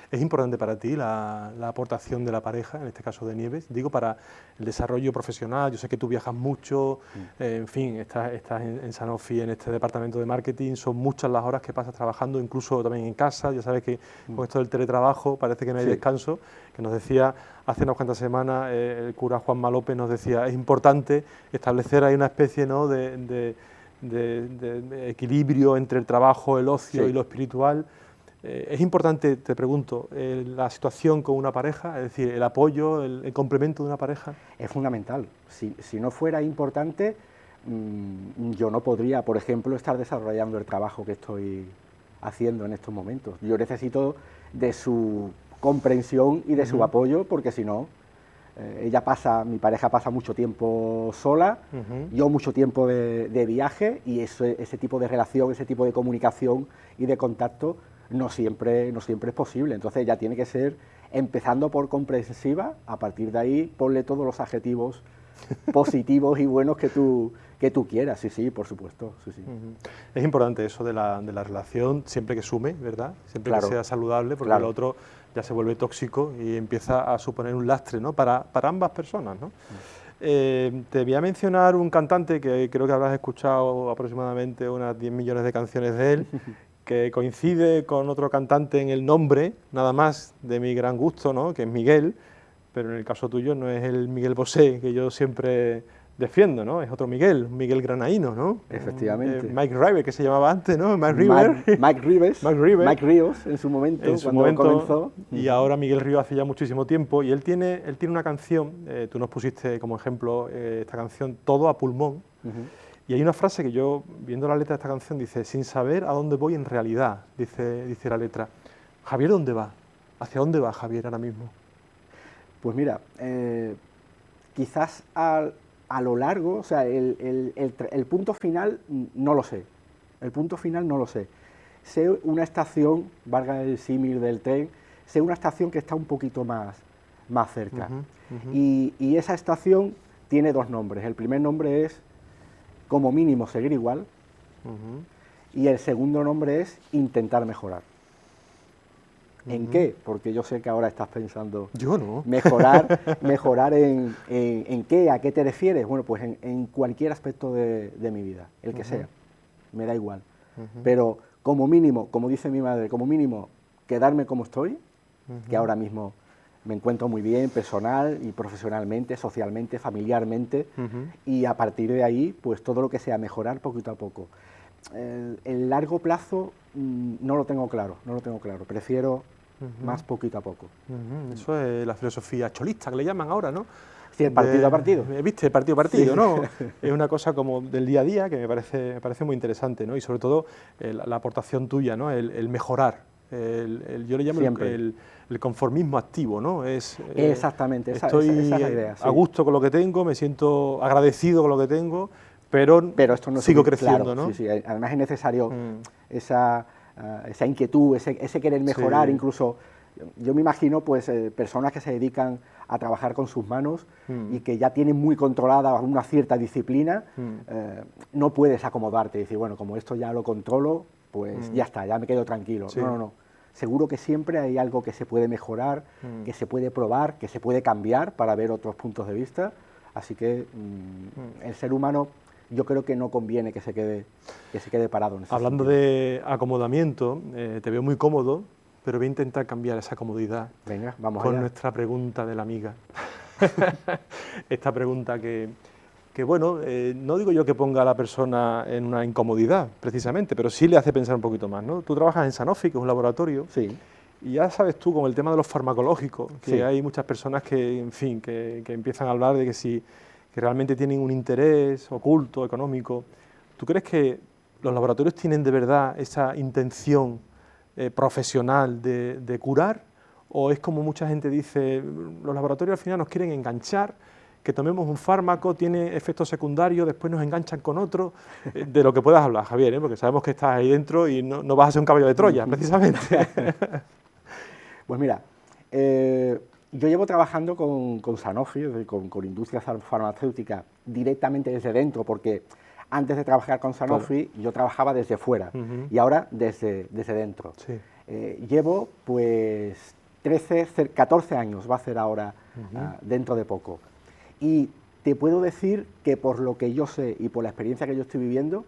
B: ¿Es importante para ti la aportación de la pareja, en este caso de Nieves? Digo, para el desarrollo profesional. Yo sé que tú viajas mucho, en fin, estás en Sanofi, en este departamento de marketing, son muchas las horas que pasas trabajando, incluso también en casa. Ya sabes que con esto del teletrabajo parece que no hay descanso, que nos decía hace unas cuantas semanas el cura Juanma López, nos decía, es importante establecer ahí una especie, ¿no?, de equilibrio entre el trabajo, el ocio y lo espiritual. Es importante, te pregunto, la situación con una pareja, es decir, el apoyo, el complemento de una pareja.
C: Es fundamental. Si no fuera importante, yo no podría, por ejemplo, estar desarrollando el trabajo que estoy haciendo en estos momentos. Yo necesito de su comprensión y de su apoyo, porque si no, mi pareja pasa mucho tiempo sola, yo mucho tiempo de viaje, y ese tipo de relación, ese tipo de comunicación y de contacto no siempre es posible. Entonces ella tiene que ser, empezando por comprensiva, a partir de ahí ponle todos los adjetivos positivos y buenos que tú quieras. Sí, por supuesto. Sí.
B: Es importante eso de la relación, siempre que sume, ¿verdad? Siempre que sea saludable, porque lo otro ya se vuelve tóxico y empieza a suponer un lastre, ¿no?, para ambas personas, ¿no? Te voy a mencionar un cantante que creo que habrás escuchado aproximadamente unas 10 millones de canciones de él, que coincide con otro cantante en el nombre, nada más, de mi gran gusto, ¿no?, que es Miguel, pero en el caso tuyo no es el Miguel Bosé que yo siempre defiendo, ¿no?, es otro Miguel granadino, ¿no?
C: Efectivamente.
B: Mike River, que se llamaba antes, ¿no? Mike
C: Ríos, en su momento, comenzó.
B: Y ahora Miguel Ríos hace ya muchísimo tiempo, y él tiene una canción, tú nos pusiste como ejemplo esta canción, Todo a pulmón. Y hay una frase que yo, viendo la letra de esta canción, dice, sin saber a dónde voy en realidad, dice la letra. Javier, ¿dónde va? ¿Hacia dónde va Javier ahora mismo?
C: Pues mira, quizás a lo largo, o sea, el punto final no lo sé. El punto final no lo sé. Sé una estación, valga el símil del tren, sé una estación que está un poquito más cerca. Y esa estación tiene dos nombres. El primer nombre es, como mínimo, seguir igual. Y el segundo nombre es intentar mejorar. ¿En qué? Porque yo sé que ahora estás pensando...
B: Yo no.
C: Mejorar en qué, ¿a qué te refieres? Bueno, pues en cualquier aspecto de mi vida, el que sea, me da igual. Pero como mínimo, como dice mi madre, como mínimo, quedarme como estoy, que ahora mismo me encuentro muy bien, personal y profesionalmente, socialmente, familiarmente, y a partir de ahí, pues todo lo que sea mejorar poquito a poco. El largo plazo no lo tengo claro, prefiero más poquito a poco.
B: Eso es la filosofía cholista, que le llaman ahora, ¿no?
C: Sí, el partido a partido.
B: ¿Viste? Partido a partido,
C: Sí.
B: ¿no? Es una cosa como del día a día que me parece muy interesante, ¿no? Y sobre todo la aportación tuya, ¿no? El mejorar. Yo le llamo el conformismo activo, ¿no?
C: Exactamente,
B: estoy
C: esa es la idea. Sí.
B: a gusto con lo que tengo, me siento agradecido con lo que tengo, pero
C: esto no
B: sigo creciendo,
C: claro,
B: ¿no?
C: Sí, sí. Además es necesario esa inquietud, ese querer mejorar, incluso... Yo me imagino pues personas que se dedican a trabajar con sus manos y que ya tienen muy controlada una cierta disciplina, no puedes acomodarte y decir, bueno, como esto ya lo controlo, pues ya está, ya me quedo tranquilo. Sí. No. Seguro que siempre hay algo que se puede mejorar, que se puede probar, que se puede cambiar para ver otros puntos de vista. Así que el ser humano yo creo que no conviene que se quede parado en ese
B: Hablando
C: sentido.
B: de acomodamiento, te veo muy cómodo, pero voy a intentar cambiar esa comodidad.
C: Venga, vamos
B: con
C: allá.
B: Nuestra pregunta de la amiga. Esta pregunta que bueno, no digo yo que ponga a la persona en una incomodidad, precisamente, pero sí le hace pensar un poquito más, ¿no? Tú trabajas en Sanofi, que es un laboratorio,
C: sí.
B: Y ya sabes tú, con el tema de los farmacológicos, que
C: sí.
B: hay muchas personas que, en fin, que empiezan a hablar de que realmente tienen un interés oculto, económico. ¿Tú crees que los laboratorios tienen de verdad esa intención profesional de curar? ¿O es como mucha gente dice, los laboratorios al final nos quieren enganchar, que tomemos un fármaco, tiene efectos secundarios, después nos enganchan con otro? De lo que puedas hablar, Javier, porque sabemos que estás ahí dentro y no vas a ser un caballo de Troya, precisamente.
C: Pues mira, yo llevo trabajando con Sanofi, con industria farmacéutica, directamente desde dentro, porque antes de trabajar con Sanofi, yo trabajaba desde fuera, y ahora desde dentro.
B: Sí.
C: Llevo pues 14 años, va a ser ahora, dentro de poco. Y te puedo decir que por lo que yo sé y por la experiencia que yo estoy viviendo,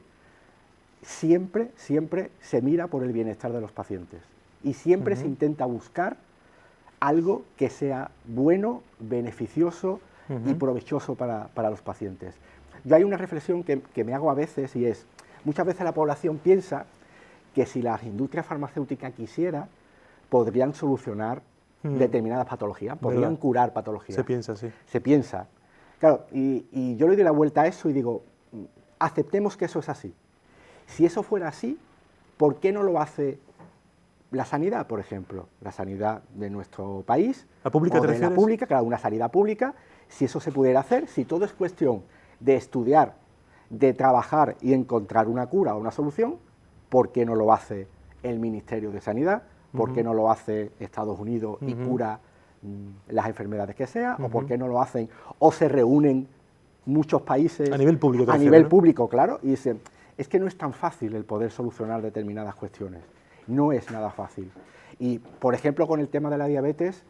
C: siempre se mira por el bienestar de los pacientes. Y siempre se intenta buscar algo que sea bueno, beneficioso y provechoso para los pacientes. Yo hay una reflexión que me hago a veces y es, muchas veces la población piensa que si las industrias farmacéuticas quisieran, podrían solucionar determinadas patologías, podrían curar patologías.
B: Se piensa, sí.
C: Se piensa. Claro, y yo le doy la vuelta a eso y digo, aceptemos que eso es así. Si eso fuera así, ¿por qué no lo hace la sanidad, por ejemplo? La sanidad de nuestro país,
B: ¿La pública
C: o de la pública, claro, una sanidad pública, si eso se pudiera hacer, si todo es cuestión de estudiar, de trabajar y encontrar una cura o una solución, ¿por qué no lo hace el Ministerio de Sanidad? ¿Por qué no lo hace Estados Unidos y cura las enfermedades que sea? ¿O por qué no lo hacen? ¿O se reúnen muchos países?
B: A nivel público.
C: A nivel público, claro, y dicen, es que no es tan fácil el poder solucionar determinadas cuestiones. No es nada fácil. Y, por ejemplo, con el tema de la diabetes,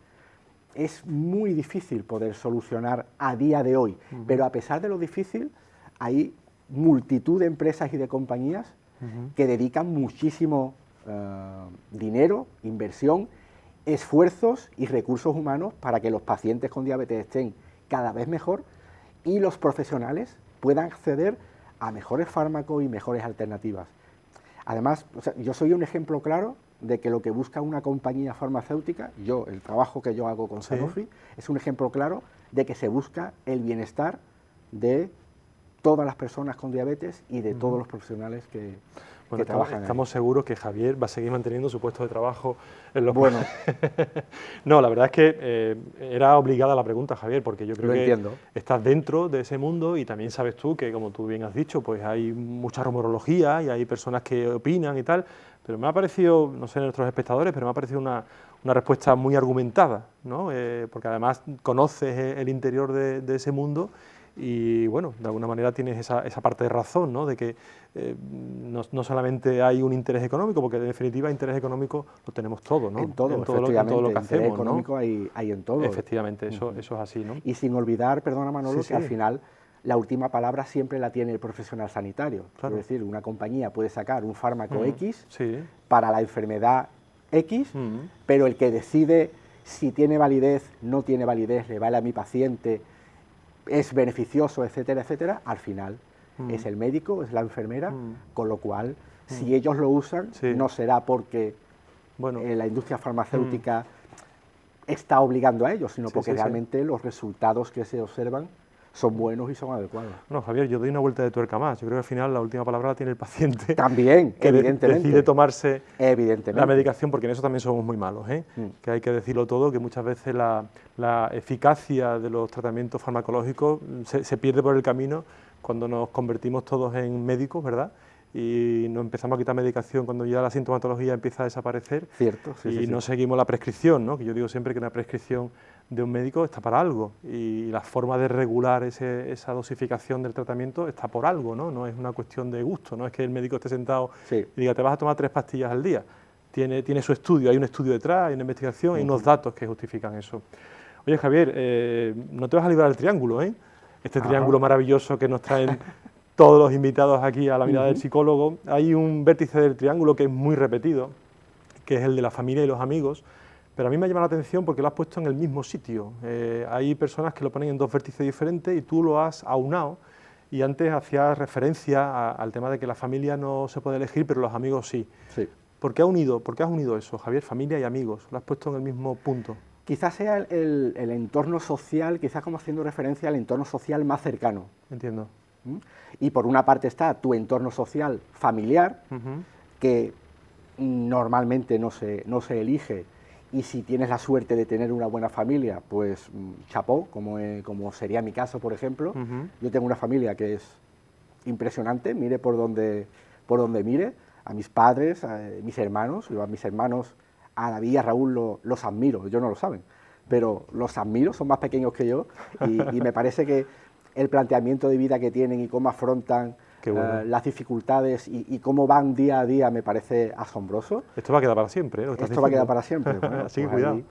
C: es muy difícil poder solucionar a día de hoy, pero a pesar de lo difícil, hay multitud de empresas y de compañías que dedican muchísimo dinero, inversión, esfuerzos y recursos humanos para que los pacientes con diabetes estén cada vez mejor y los profesionales puedan acceder a mejores fármacos y mejores alternativas. Además, o sea, yo soy un ejemplo claro de que lo que busca una compañía farmacéutica, el trabajo que yo hago con Sanofi, es un ejemplo claro de que se busca el bienestar de todas las personas con diabetes y de todos los profesionales que
B: Bueno,
C: trabajan
B: estamos seguros que Javier va a seguir manteniendo su puesto de trabajo en los...
C: Bueno.
B: No, la verdad es que era obligada la pregunta, Javier, porque yo creo
C: Lo
B: que
C: entiendo.
B: estás dentro de ese mundo y también sabes tú que, como tú bien has dicho, pues hay mucha rumorología y hay personas que opinan y tal, pero me ha parecido, no sé, nuestros espectadores, pero me ha parecido una respuesta muy argumentada, ¿no? Porque además conoces el interior de ese mundo. Y bueno, de alguna manera tienes esa parte de razón, ¿no? De que no solamente hay un interés económico, porque en definitiva interés económico lo tenemos todo, ¿no?
C: En todo,
B: en
C: efectivamente,
B: todo lo que
C: interés
B: hacemos,
C: económico
B: ¿no?
C: hay en todo.
B: Efectivamente, eso es así, ¿no?
C: Y sin olvidar, perdona Manolo,
B: Sí,
C: que al
B: sí.
C: final la última palabra siempre la tiene el profesional sanitario.
B: Claro.
C: Es decir, una compañía puede sacar un fármaco X
B: Sí.
C: para la enfermedad X,
B: Mm.
C: pero el que decide si tiene validez, no tiene validez, le vale a mi paciente, es beneficioso, etcétera, etcétera, al final es el médico, es la enfermera, con lo cual, si ellos lo usan,
B: Sí.
C: no será porque
B: Bueno.
C: la industria farmacéutica está obligando a ellos, sino
B: Sí,
C: porque
B: sí, sí.
C: realmente los resultados que se observan son buenos y son adecuados.
B: No, Javier, yo doy una vuelta de tuerca más. Yo creo que al final la última palabra la tiene el paciente.
C: También,
B: que
C: evidentemente.
B: decide tomarse
C: Evidentemente.
B: la medicación, porque en eso también somos muy malos, ¿eh? Que hay que decirlo todo, que muchas veces la eficacia de los tratamientos farmacológicos se pierde por el camino cuando nos convertimos todos en médicos, ¿verdad? Y nos empezamos a quitar medicación cuando ya la sintomatología empieza a desaparecer.
C: Cierto, sí,
B: y
C: sí,
B: no
C: sí.
B: seguimos la prescripción, ¿no? Que yo digo siempre que una prescripción de un médico está para algo y la forma de regular esa dosificación del tratamiento está por algo, ¿no? No es una cuestión de gusto, no es que el médico esté sentado
C: Sí.
B: y diga, te vas a tomar 3 pastillas al día. Tiene su estudio, hay un estudio detrás, hay una investigación, hay unos datos que justifican eso. Oye, Javier, no te vas a librar del triángulo, ¿eh? Este triángulo maravilloso que nos traen todos los invitados aquí a la mirada del psicólogo. Hay un vértice del triángulo que es muy repetido, que es el de la familia y los amigos, pero a mí me ha llamado la atención porque lo has puesto en el mismo sitio. Hay personas que lo ponen en 2 vértices diferentes y tú lo has aunado, y antes hacías referencia al tema de que la familia no se puede elegir, pero los amigos sí.
C: Sí.
B: ¿Por qué has unido eso, Javier? Familia y amigos, lo has puesto en el mismo punto.
C: Quizás sea el entorno social, quizás como haciendo referencia al entorno social más cercano.
B: Entiendo.
C: Y por una parte está tu entorno social familiar, que normalmente no se elige, y si tienes la suerte de tener una buena familia, pues chapó, como sería mi caso, por ejemplo. Yo tengo una familia que es impresionante, mire por donde mire, a mis padres, a mis hermanos, yo a mis hermanos, a David y a Raúl los admiro, ellos no lo saben, pero los admiro, son más pequeños que yo, y me parece que el planteamiento de vida que tienen y cómo afrontan las dificultades y cómo van día a día me parece asombroso.
B: Esto va a quedar para siempre, ¿eh?
C: Esto va a quedar para siempre. Bueno,
B: así que
C: pues
B: cuidado.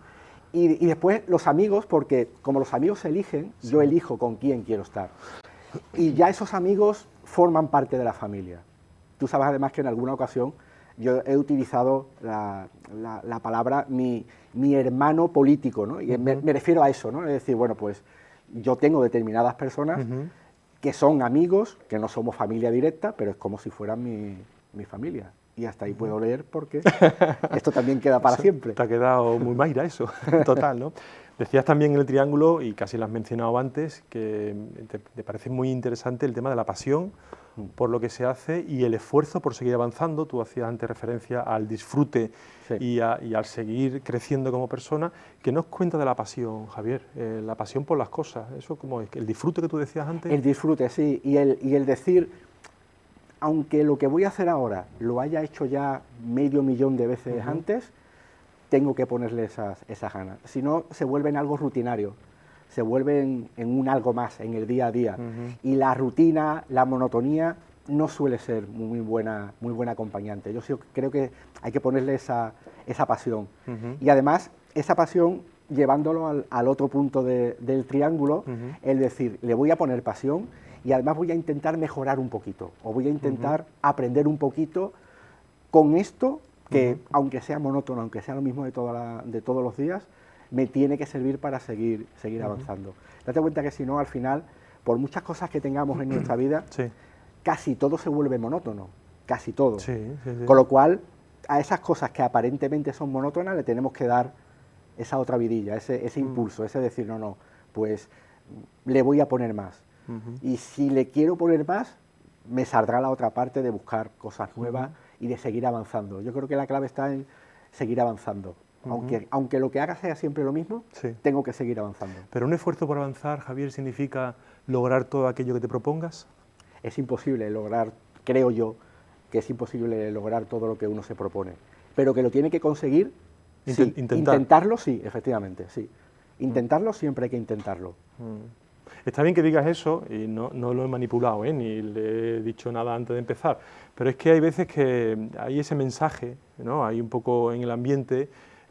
C: Y después los amigos, porque como los amigos se eligen, yo elijo con quién quiero estar. Y ya esos amigos forman parte de la familia. Tú sabes además que en alguna ocasión yo he utilizado la palabra mi hermano político, ¿no? Y me refiero a eso, ¿no? Es decir, bueno, pues yo tengo determinadas personas que son amigos, que no somos familia directa, pero es como si fueran mi familia. Y hasta ahí puedo leer porque esto también queda para siempre.
B: Te ha quedado muy Mayra eso, total, ¿no? Decías también en el triángulo, y casi lo has mencionado antes, que te parece muy interesante el tema de la pasión por lo que se hace y el esfuerzo por seguir avanzando. Tú hacías antes referencia al disfrute y al seguir creciendo como persona. ¿Qué nos cuenta de la pasión, Javier? La pasión por las cosas, eso como es, el disfrute que tú decías antes.
C: El disfrute, sí, y el decir, aunque lo que voy a hacer ahora lo haya hecho ya 500.000 de veces antes, tengo que ponerle esas ganas. Si no, se vuelve en algo rutinario, se vuelven en un algo más, en el día a día. Y la rutina, la monotonía, no suele ser muy buena acompañante. Yo sí creo que hay que ponerle esa pasión. Y además, esa pasión, llevándolo al otro punto del triángulo, es decir, le voy a poner pasión y además voy a intentar mejorar un poquito, o voy a intentar aprender un poquito con esto, que aunque sea monótono, aunque sea lo mismo de todos los días, me tiene que servir para seguir avanzando. Date cuenta que si no, al final, por muchas cosas que tengamos en nuestra vida, casi todo se vuelve monótono, casi todo. Con lo cual, a esas cosas que aparentemente son monótonas le tenemos que dar esa otra vidilla, ese impulso, ese decir, no, pues le voy a poner más. Y si le quiero poner más, me saldrá la otra parte de buscar cosas nuevas y de seguir avanzando. Yo creo que la clave está en seguir avanzando. Aunque lo que haga sea siempre lo mismo,
B: sí,
C: tengo que seguir avanzando.
B: Pero un esfuerzo por avanzar, Javier, ¿significa lograr todo aquello que te propongas?
C: Es imposible lograr, creo yo, que es imposible lograr todo lo que uno se propone. Pero que lo tiene que conseguir, sí. Intentarlo, sí, efectivamente, sí. Intentarlo, siempre hay que intentarlo.
B: Está bien que digas eso, y no lo he manipulado, ni le he dicho nada antes de empezar, pero es que hay veces que hay ese mensaje, ¿no? Hay un poco en el ambiente,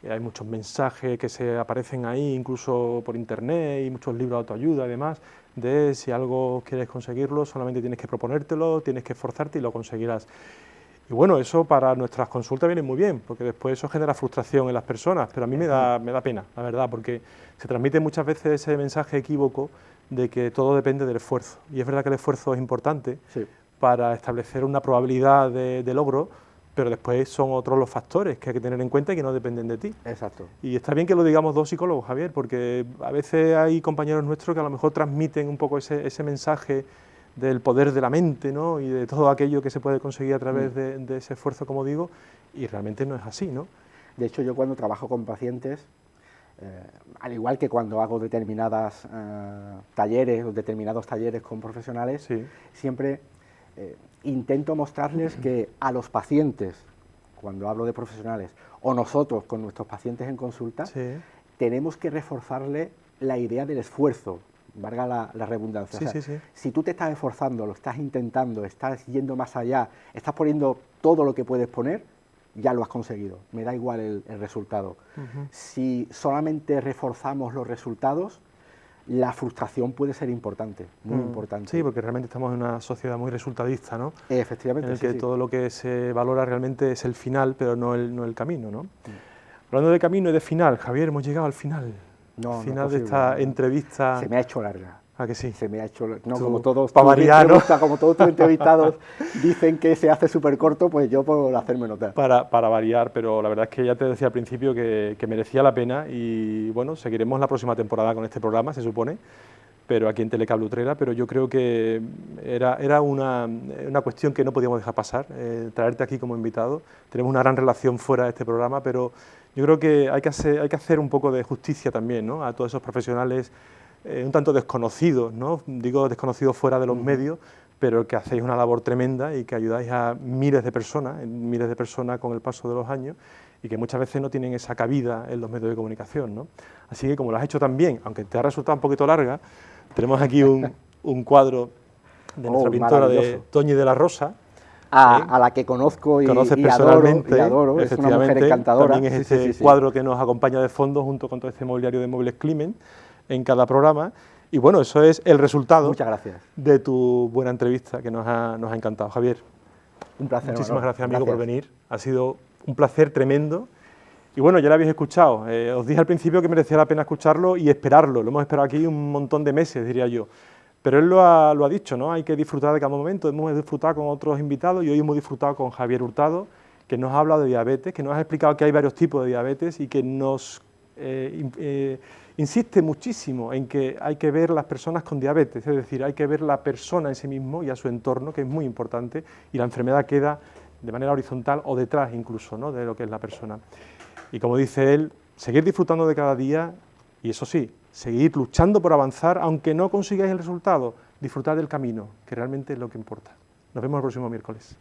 B: hay muchos mensajes que se aparecen ahí, incluso por internet, y muchos libros de autoayuda y demás, de si algo quieres conseguirlo, solamente tienes que proponértelo, tienes que esforzarte y lo conseguirás. Y bueno, eso para nuestras consultas viene muy bien, porque después eso genera frustración en las personas, pero a mí me da pena, la verdad, porque se transmite muchas veces ese mensaje equívoco de que todo depende del esfuerzo. Y es verdad que el esfuerzo es importante, sí, para establecer una probabilidad de logro, pero después son otros los factores que hay que tener en cuenta y que no dependen de ti.
C: Exacto.
B: Y está bien que lo digamos dos psicólogos, Javier, porque a veces hay compañeros nuestros que a lo mejor transmiten un poco ese mensaje del poder de la mente, ¿no? Y de todo aquello que se puede conseguir a través de ese esfuerzo, como digo, y realmente no es así, ¿no?
C: De hecho, yo cuando trabajo con pacientes, al igual que cuando hago determinados talleres con profesionales, sí, siempre intento mostrarles que a los pacientes, cuando hablo de profesionales, o nosotros con nuestros pacientes en consulta, sí, tenemos que reforzarle la idea del esfuerzo, valga la redundancia.
B: Sí,
C: o sea,
B: sí, sí.
C: Si tú te estás esforzando, lo estás intentando, estás yendo más allá, estás poniendo todo lo que puedes poner, ya lo has conseguido, me da igual el resultado. Si solamente reforzamos los resultados, la frustración puede ser importante, muy importante.
B: Sí, porque realmente estamos en una sociedad muy resultadista, ¿no?
C: Efectivamente,
B: en el que todo lo que se valora realmente es el final, pero no el camino, ¿no? Hablando de camino y de final, Javier, hemos llegado al final.
C: No,
B: final de esta entrevista.
C: Se me ha hecho larga.
B: ¿A que sí?
C: Se me ha hecho, como todos como todos tus entrevistados dicen que se hace súper corto, pues yo puedo hacerme notar.
B: Para variar, pero la verdad es que ya te decía al principio que merecía la pena y bueno, seguiremos la próxima temporada con este programa, se supone, pero aquí en Telecable Utrera, pero yo creo que era una cuestión que no podíamos dejar pasar, traerte aquí como invitado. Tenemos una gran relación fuera de este programa, pero yo creo que hay que hacer un poco de justicia también, ¿no? A todos esos profesionales un tanto desconocidos, ¿no? Digo desconocidos fuera de los medios, pero que hacéis una labor tremenda y que ayudáis a miles de personas con el paso de los años y que muchas veces no tienen esa cabida en los medios de comunicación, ¿no? Así que como lo has hecho tan bien, aunque te ha resultado un poquito larga, tenemos aquí un cuadro de nuestra pintora de Toñi de la Rosa,
C: a la que conozco y
B: personalmente,
C: adoro, es una mujer encantadora.
B: También es este cuadro que nos acompaña de fondo junto con todo este mobiliario de Muebles Climent en cada programa. Y bueno, eso es el resultado.
C: Muchas gracias.
B: De tu buena entrevista, que nos ha encantado, Javier.
C: Un placer.
B: Muchísimas gracias, amigo, por venir. Ha sido un placer tremendo. Y bueno, ya lo habéis escuchado. Os dije al principio que merecía la pena escucharlo y esperarlo. Lo hemos esperado aquí un montón de meses, diría yo. Pero él lo ha dicho, ¿no? Hay que disfrutar de cada momento. Hemos disfrutado con otros invitados y hoy hemos disfrutado con Javier Hurtado, que nos ha hablado de diabetes, que nos ha explicado que hay varios tipos de diabetes y que nos insiste muchísimo en que hay que ver las personas con diabetes, es decir, hay que ver la persona en sí mismo y a su entorno, que es muy importante, y la enfermedad queda de manera horizontal o detrás incluso, ¿no?, de lo que es la persona. Y como dice él, seguir disfrutando de cada día y eso sí, seguir luchando por avanzar, aunque no consigáis el resultado, disfrutar del camino, que realmente es lo que importa. Nos vemos el próximo miércoles.